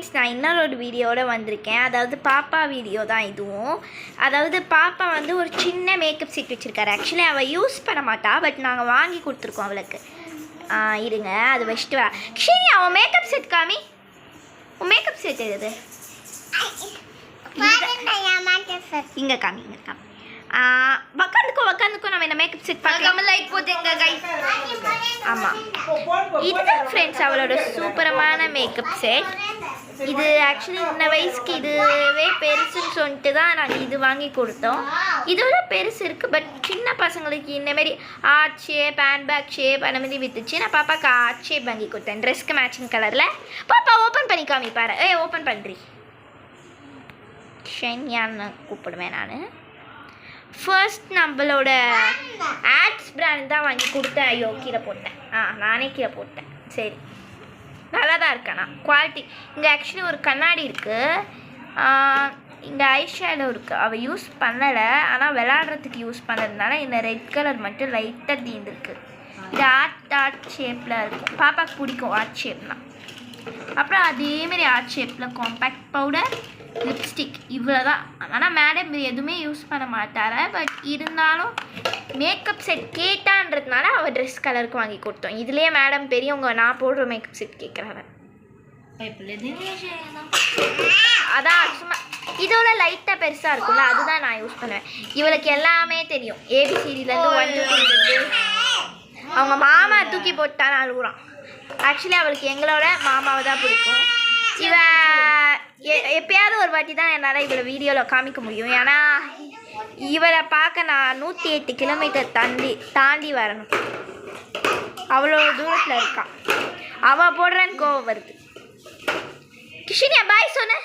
Friends, நான் இன்னொரு வீடியோவோட வந்திருக்கேன். அதாவது பாப்பா வீடியோ தான் இதுவும். அதாவது பாப்பா வந்து ஒரு சின்ன மேக்கப் செட் வச்சுருக்காரு. ஆக்சுவலி அவள் யூஸ் பண்ண மாட்டா, பட் நாங்கள் வாங்கி கொடுத்துருக்கோம் அவளுக்கு. இருங்க, அது வச்சுட்டு வா. ஷினி, அவன் மேக்கப் செட் காமி. உன் மேக்கப் செட் எது? இங்கே காமி, இங்கே காமி. உக்காந்துக்கோ நம்ம என்ன மேக்கப் செட் பார்க்காம லைட் போட்டுங்க கைஸ். ஆமாம், இதுதான் ஃப்ரெண்ட்ஸ் அவளோட சூப்பரமான மேக்கப் செட். இது ஆக்சுவலி இந்த வயசுக்கு இதுவே பெருசுன்னு சொல்லிட்டு தான் நாங்கள் இது வாங்கி கொடுத்தோம். இதோட பெருசு இருக்குது, பட் சின்ன பசங்களுக்கு இந்தமாரி art shape, hand bag shape அந்த மாதிரி விற்றுச்சு. நான் பாப்பாவுக்கு ஆர்ட் ஷேப் வாங்கி கொடுத்தேன், ட்ரெஸ்க்கு மேட்சிங் கலரில். பாப்பா ஓப்பன் பண்ணி காமிப்பாரு. ஓப்பன் பண்ணுறி ஷைன்யான்னு கூப்பிடுவேன் நான். ஃபர்ஸ்ட் நம்மளோட ஆட்ஸ் பிராண்ட் தான் வாங்கி கொடுத்தேன். ஐயோ, கீழே போட்டேன். நானே கீழே போட்டேன். சரி, நல்லா தான் இருக்கேண்ணா, குவாலிட்டி. இங்கே ஆக்சுவலி ஒரு கண்ணாடி இருக்குது, இங்கே ஐஷேடோ இருக்குது. அவள் யூஸ் பண்ணலை, ஆனால் விளாட்றதுக்கு யூஸ் பண்ணதுனால இந்த ரெட் கலர் மட்டும் லைட்டாக தீர்ந்துருக்கு. இது ஆர்ட் ஷேப்பில் இருக்கும். பாப்பாவுக்கு பிடிக்கும் ஆர்ட் ஷேப்னால். அப்புறம் அதேமாரி ஆர்ட் ஷேப்பில் காம்பேக்ட் பவுடர், லிப்ஸ்டிக், இவ்வளோ தான். ஆனால் மேடம் இது எதுவுமே யூஸ் பண்ண மாட்டார். பட் இருந்தாலும் மேக்கப் செட் கேட்டான்றதுனால அவள் ட்ரெஸ் கலருக்கு வாங்கி கொடுத்தோம். இதுலேயே மேடம் பெரியவங்க நான் போடுற மேக்கப் செட் கேட்குறாங்க. அதான் சும்மா இதோட லைட்டாக பெருசாக இருக்கும்ல, அதுதான் நான் யூஸ் பண்ணுவேன். இவளுக்கு எல்லாமே தெரியும், ஏபிசிடிலேருந்து 1 to 3. அவங்க மாமா தூக்கி போட்டான்னு அழுகுறான். ஆக்சுவலி அவளுக்கு எங்களோட மாமாவை தான் பிடிக்கும். இவ எப்பயாவது ஒரு வாட்டி தான் என்னால் இவளை வீடியோவில் காமிக்க முடியும். ஏன்னா இவளை பார்க்க நான் 108 கிலோமீட்டர் தாண்டி வரணும். அவ்வளோ தூரத்தில் இருக்கான். அவள் போடுறேன்னு கோவம் வருது. கிஷினியா பாய் சொன்ன.